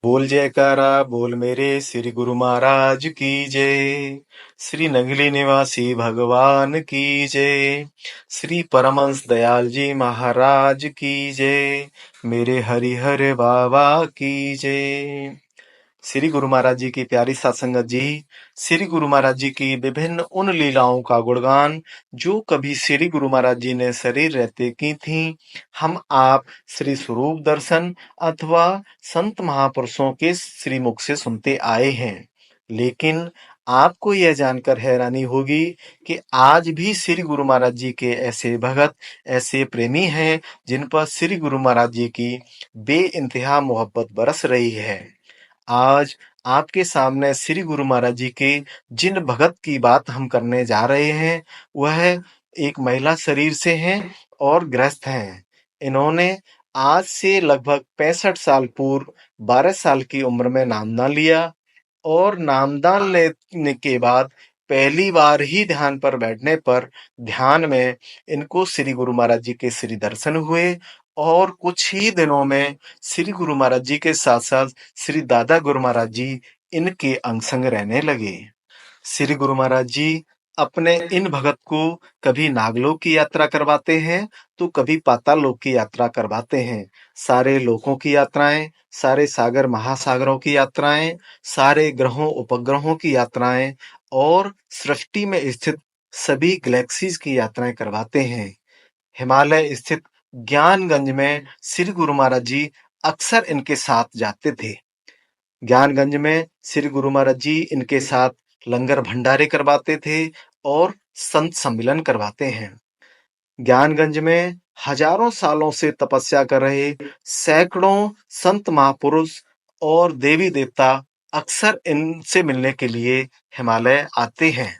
बोल जयकारा बोल मेरे श्री गुरु महाराज की जय। श्री नगली निवासी भगवान की जय। श्री परमहंस दयाल जी महाराज की जय। मेरे हरिहर बाबा की जय। श्री गुरु महाराज जी की प्यारी सत्संगत जी, श्री गुरु महाराज जी की विभिन्न उन लीलाओं का गुणगान जो कभी श्री गुरु महाराज जी ने शरीर रहते की थी, हम आप श्री स्वरूप दर्शन अथवा संत महापुरुषों के श्री मुख से सुनते आए हैं। लेकिन आपको यह जानकर हैरानी होगी कि आज भी श्री गुरु महाराज जी के ऐसे भगत, ऐसे प्रेमी हैं जिन पर श्री गुरु महाराज जी की बेइंतहा मोहब्बत बरस रही है। आज आपके सामने श्री गुरु महाराज जी के जिन भगत की बात हम करने जा रहे हैं, वह एक महिला शरीर से हैं और गृहस्थ हैं। इन्होंने आज से लगभग 65 साल पूर्व 12 साल की उम्र में नामदान लिया और नामदान लेने के बाद पहली बार ही ध्यान पर बैठने पर ध्यान में इनको श्री गुरु महाराज जी के श्री दर्शन हुए और कुछ ही दिनों में श्री गुरु महाराज जी के साथ साथ श्री दादा गुरु महाराज जी इनके अंग संग रहने लगे। श्री गुरु महाराज जी अपने इन भगत को कभी नागलोक की यात्रा करवाते हैं तो कभी पाताल लोक की यात्रा करवाते हैं। सारे लोकों की यात्राएं, सारे सागर महासागरों की यात्राएं, सारे ग्रहों उपग्रहों की यात्राएं और सृष्टि में स्थित सभी गैलेक्सीज की यात्राएं करवाते हैं। हिमालय स्थित ज्ञानगंज में श्री गुरु महाराज जी अक्सर इनके साथ जाते थे। ज्ञानगंज में श्री गुरु महाराज जी इनके साथ लंगर भंडारे करवाते थे और संत सम्मेलन करवाते हैं। ज्ञानगंज में हजारों सालों से तपस्या कर रहे सैकड़ों संत महापुरुष और देवी देवता अक्सर इनसे मिलने के लिए हिमालय आते हैं।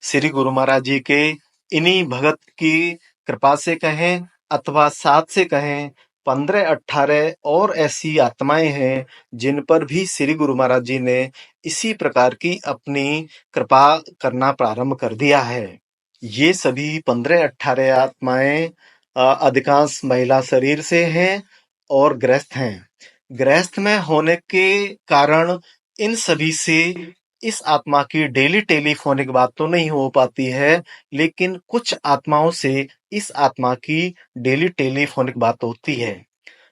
श्री गुरु महाराज जी के इन्हीं भगत की कृपा से कहें अथवा साथ से कहें, 15-18 और ऐसी आत्माएं हैं जिन पर भी श्री गुरु महाराज जी ने इसी प्रकार की अपनी कृपा करना प्रारंभ कर दिया है। ये सभी 15-18 आत्माएं अधिकांश महिला शरीर से हैं और गृहस्थ हैं। गृहस्थ में होने के कारण इन सभी से इस आत्मा की डेली टेलीफोनिक बात तो नहीं हो पाती है, लेकिन कुछ आत्माओं से इस आत्मा की डेली टेलीफोनिक बात होती है।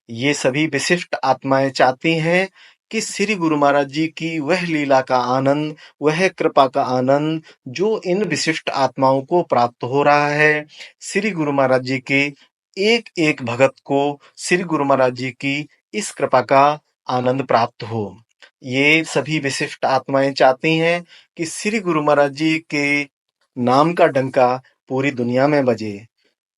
ये सभी विशिष्ट आत्माएं चाहती हैं कि श्री गुरु महाराज जी की वह लीला का आनंद, वह कृपा का आनंद जो इन विशिष्ट आत्माओं को प्राप्त हो रहा है, श्री गुरु महाराज जी के एक एक भगत को श्री गुरु महाराज जी की इस कृपा का आनंद प्राप्त हो। ये सभी विशिष्ट आत्माएं चाहती हैं कि श्री गुरु महाराज जी के नाम का डंका पूरी दुनिया में बजे।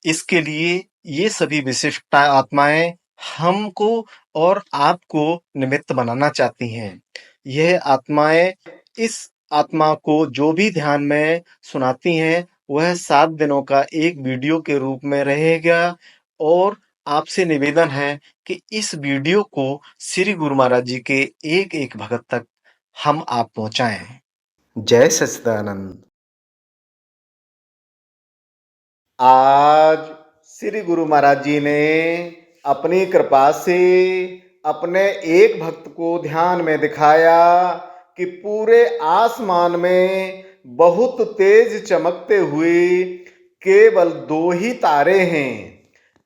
इसके लिए ये सभी विशिष्ट आत्माएं हमको और आपको निमित्त बनाना चाहती हैं। यह आत्माएं इस आत्मा को जो भी ध्यान में सुनाती हैं, वह 7 दिनों का एक वीडियो के रूप में रहेगा और आपसे निवेदन है कि इस वीडियो को श्री गुरु महाराज जी के एक एक भगत तक हम आप पहुंचाएं। जय सच्चिदानंद। आज श्री गुरु महाराज जी ने अपनी कृपा से अपने एक भक्त को ध्यान में दिखाया कि पूरे आसमान में बहुत तेज चमकते हुए केवल 2 ही तारे हैं।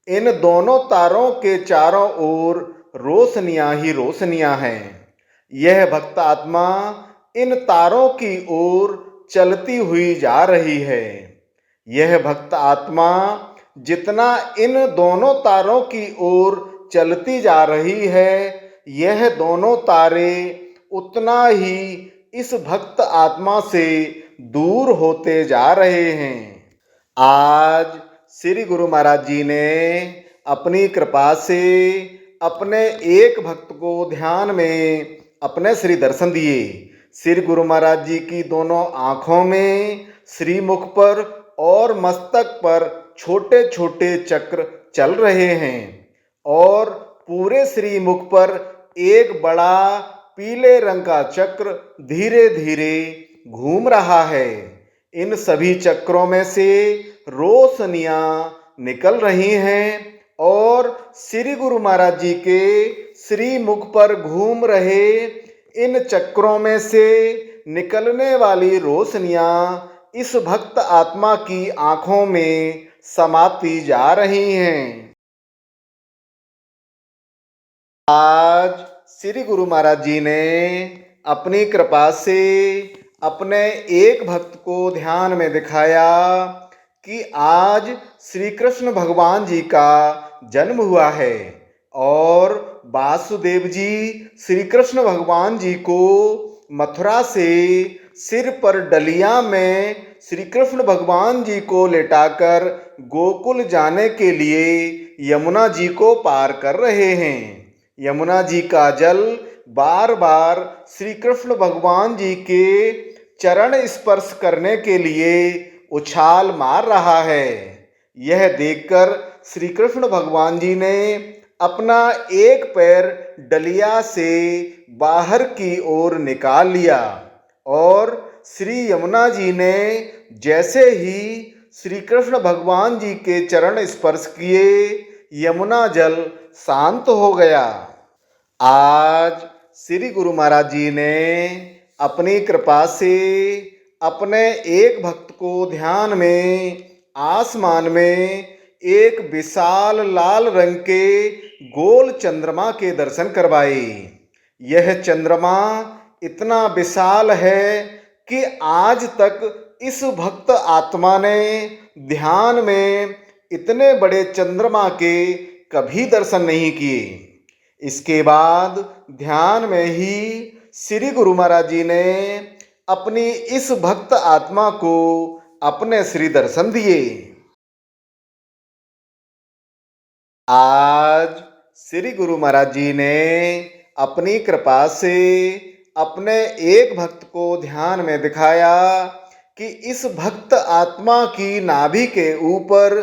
इन दोनों तारों के चारों ओर रोशनियां ही रोशनियां हैं। यह भक्त आत्मा इन तारों की ओर चलती हुई जा रही है। यह भक्त आत्मा जितना इन दोनों तारों की ओर चलती जा रही है, यह दोनों तारे उतना ही इस भक्त आत्मा से दूर होते जा रहे हैं। आज श्री गुरु महाराज जी ने अपनी कृपा से अपने एक भक्त को ध्यान में अपने श्री दर्शन दिए। श्री गुरु महाराज जी की दोनों आंखों में, श्रीमुख पर और मस्तक पर छोटे छोटे चक्र चल रहे हैं और पूरे श्रीमुख पर एक बड़ा पीले रंग का चक्र धीरे धीरे घूम रहा है। इन सभी चक्रों में से रोशनियां निकल रही हैं और श्री गुरु महाराज जी के श्री मुख पर घूम रहे इन चक्रों में से निकलने वाली रोशनियां इस भक्त आत्मा की आंखों में समाती जा रही हैं। आज श्री गुरु महाराज जी ने अपनी कृपा से अपने एक भक्त को ध्यान में दिखाया कि आज श्री कृष्ण भगवान जी का जन्म हुआ है और वासुदेव जी श्री कृष्ण भगवान जी को मथुरा से सिर पर डलिया में श्री कृष्ण भगवान जी को लेटाकर गोकुल जाने के लिए यमुना जी को पार कर रहे हैं। यमुना जी का जल बार बार श्री कृष्ण भगवान जी के चरण स्पर्श करने के लिए उछाल मार रहा है। यह देखकर श्री कृष्ण भगवान जी ने अपना एक पैर डलिया से बाहर की ओर निकाल लिया और श्री यमुना जी ने जैसे ही श्री कृष्ण भगवान जी के चरण स्पर्श किए, यमुना जल शांत हो गया। आज श्री गुरु महाराज जी ने अपनी कृपा से अपने एक भक्त को ध्यान में आसमान में एक विशाल लाल रंग के गोल चंद्रमा के दर्शन करवाए। यह चंद्रमा इतना विशाल है कि आज तक इस भक्त आत्मा ने ध्यान में इतने बड़े चंद्रमा के कभी दर्शन नहीं किए। इसके बाद ध्यान में ही श्री गुरु महाराज जी ने अपनी इस भक्त आत्मा को अपने श्री दर्शन दिए। आज श्री गुरु महाराज जी ने अपनी कृपा से अपने एक भक्त को ध्यान में दिखाया कि इस भक्त आत्मा की नाभि के ऊपर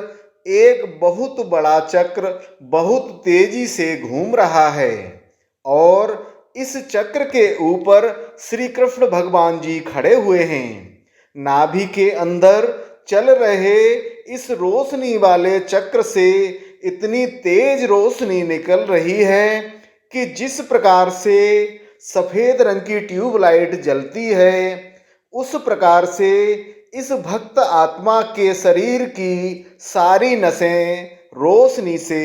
एक बहुत बड़ा चक्र बहुत तेजी से घूम रहा है और इस चक्र के ऊपर श्री कृष्ण भगवान जी खड़े हुए हैं। नाभि के अंदर चल रहे इस रोशनी वाले चक्र से इतनी तेज रोशनी निकल रही है कि जिस प्रकार से सफेद रंग की ट्यूबलाइट जलती है, उस प्रकार से इस भक्त आत्मा के शरीर की सारी नसें रोशनी से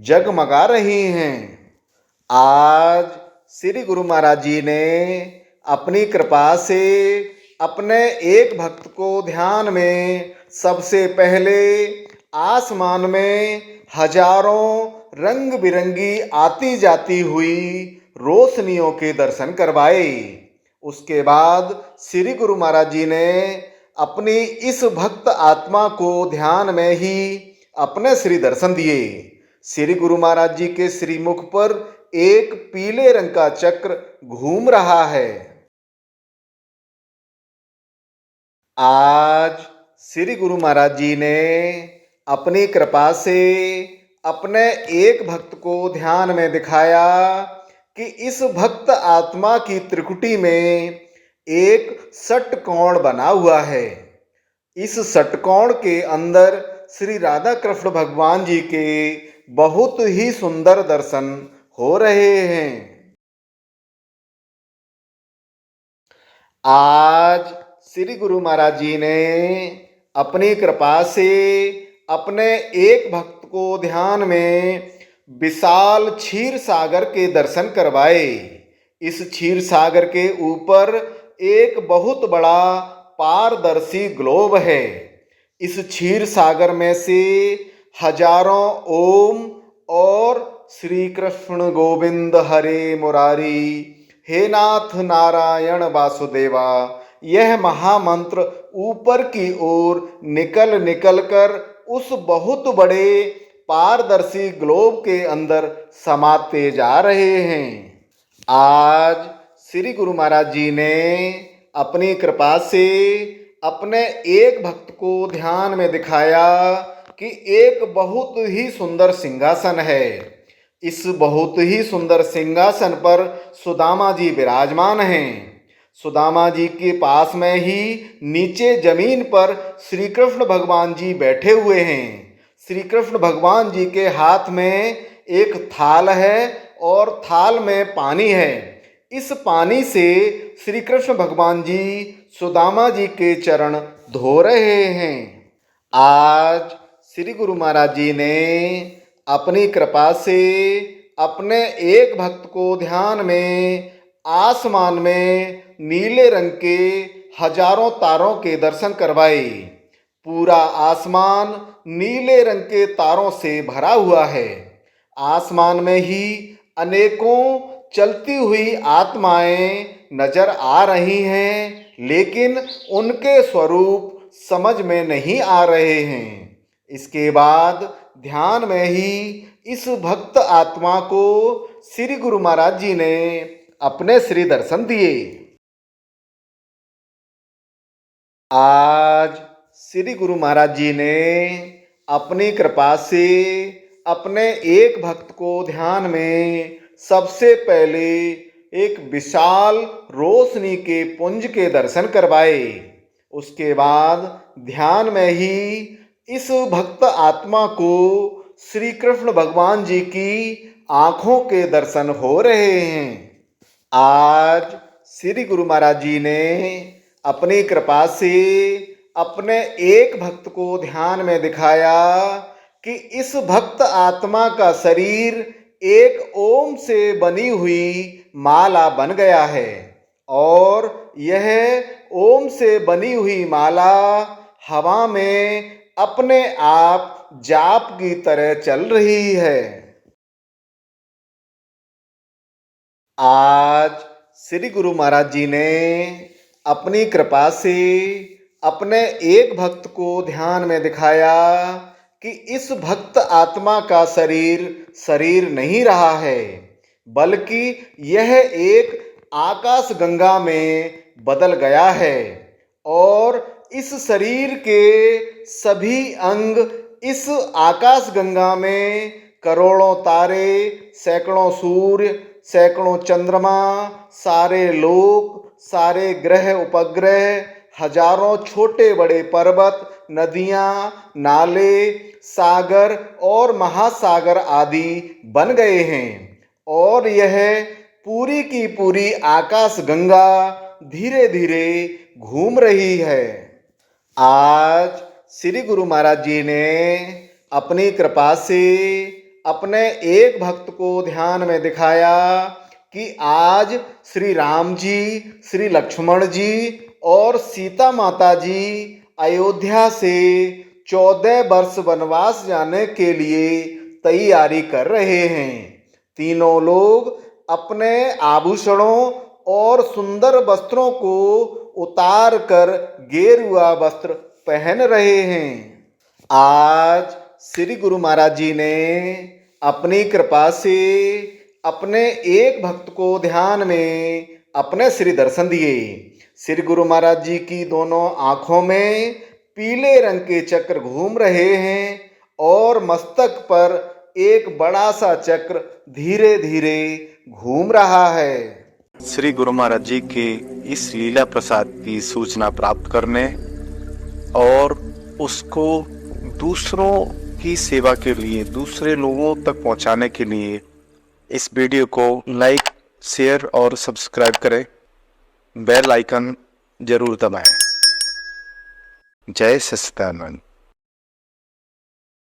जगमगा रही हैं। आज श्री गुरु महाराज जी ने अपनी कृपा से अपने एक भक्त को ध्यान में सबसे पहले आसमान में हजारों रंग बिरंगी आती जाती हुई रोशनियों के दर्शन करवाए। उसके बाद श्री गुरु महाराज जी ने अपनी इस भक्त आत्मा को ध्यान में ही अपने श्री दर्शन दिए। श्री गुरु महाराज जी के श्रीमुख पर एक पीले रंग का चक्र घूम रहा है। आज श्री गुरु महाराज जी ने अपनी कृपा से अपने एक भक्त को ध्यान में दिखाया कि इस भक्त आत्मा की त्रिकुटी में एक षटकोण बना हुआ है। इस षटकोण के अंदर श्री राधा कृष्ण भगवान जी के बहुत ही सुंदर दर्शन हो रहे हैं। आज श्री गुरु महाराज जी ने अपनी कृपा से अपने एक भक्त को ध्यान में विशाल क्षीर सागर के दर्शन करवाए। इस क्षीर सागर के ऊपर एक बहुत बड़ा पारदर्शी ग्लोब है। इस क्षीर सागर में से हजारों ओम और श्री कृष्ण गोविंद हरे मुरारी, हे नाथ नारायण वासुदेवा, यह महामंत्र ऊपर की ओर निकल निकल कर उस बहुत बड़े पारदर्शी ग्लोब के अंदर समाते जा रहे हैं। आज श्री गुरु महाराज जी ने अपनी कृपा से अपने एक भक्त को ध्यान में दिखाया कि एक बहुत ही सुंदर सिंहासन है। इस बहुत ही सुंदर सिंहासन पर सुदामा जी विराजमान हैं। सुदामा जी के पास में ही नीचे जमीन पर श्री कृष्ण भगवान जी बैठे हुए हैं। श्री कृष्ण भगवान जी के हाथ में एक थाल है और थाल में पानी है। इस पानी से श्री कृष्ण भगवान जी सुदामा जी के चरण धो रहे हैं। आज श्री गुरु महाराज जी ने अपनी कृपा से अपने एक भक्त को ध्यान में आसमान में नीले रंग के हजारों तारों के दर्शन करवाए। पूरा आसमान नीले रंग के तारों से भरा हुआ है। आसमान में ही अनेकों चलती हुई आत्माएं नजर आ रही हैं, लेकिन उनके स्वरूप समझ में नहीं आ रहे हैं। इसके बाद ध्यान में ही इस भक्त आत्मा को श्री गुरु महाराज जी ने अपने श्री दर्शन दिए। आज श्री गुरु महाराज जी ने अपनी कृपा से अपने एक भक्त को ध्यान में सबसे पहले एक विशाल रोशनी के पुंज के दर्शन करवाए। उसके बाद ध्यान में ही इस भक्त आत्मा को श्री कृष्ण भगवान जी की आंखों के दर्शन हो रहे हैं। आज श्री गुरु महाराज जी ने अपनी कृपा से अपने एक भक्त को ध्यान में दिखाया कि इस भक्त आत्मा का शरीर एक ओम से बनी हुई माला बन गया है और यह ओम से बनी हुई माला हवा में अपने आप जाप की तरह चल रही है। आज श्री गुरु महाराज जी ने अपनी कृपा से अपने एक भक्त को ध्यान में दिखाया कि इस भक्त आत्मा का शरीर नहीं रहा है, बल्कि यह एक आकाश गंगा में बदल गया है और इस शरीर के सभी अंग इस आकाश गंगा में करोड़ों तारे, सैकड़ों सूर्य, सैकड़ों चंद्रमा, सारे लोक, सारे ग्रह उपग्रह, हजारों छोटे बड़े पर्वत, नदियां, नाले, सागर और महासागर आदि बन गए हैं और यह पूरी की पूरी आकाश गंगा धीरे धीरे घूम रही है। आज श्री गुरु महाराज जी ने अपनी कृपा से अपने एक भक्त को ध्यान में दिखाया कि आज श्री राम जी, श्री लक्ष्मण जी और सीता माता जी अयोध्या से 14 वर्ष वनवास जाने के लिए तैयारी कर रहे हैं। तीनों लोग अपने आभूषणों और सुंदर वस्त्रों को उतार कर गेरुआ वस्त्र पहन रहे हैं। आज श्री गुरु महाराज जी ने अपनी कृपा से अपने एक भक्त को ध्यान में अपने श्री दर्शन दिए। श्री गुरु महाराज जी की दोनों आंखों में पीले रंग के चक्र घूम रहे हैं और मस्तक पर एक बड़ा सा चक्र धीरे धीरे घूम रहा है। श्री गुरु महाराज जी के इस लीला प्रसाद की सूचना प्राप्त करने और उसको दूसरों की सेवा के लिए, दूसरे लोगों तक पहुंचाने के लिए इस वीडियो को लाइक, शेयर और सब्सक्राइब करें। बेल आइकन जरूर दबाएं। जय सच्चिदानंद।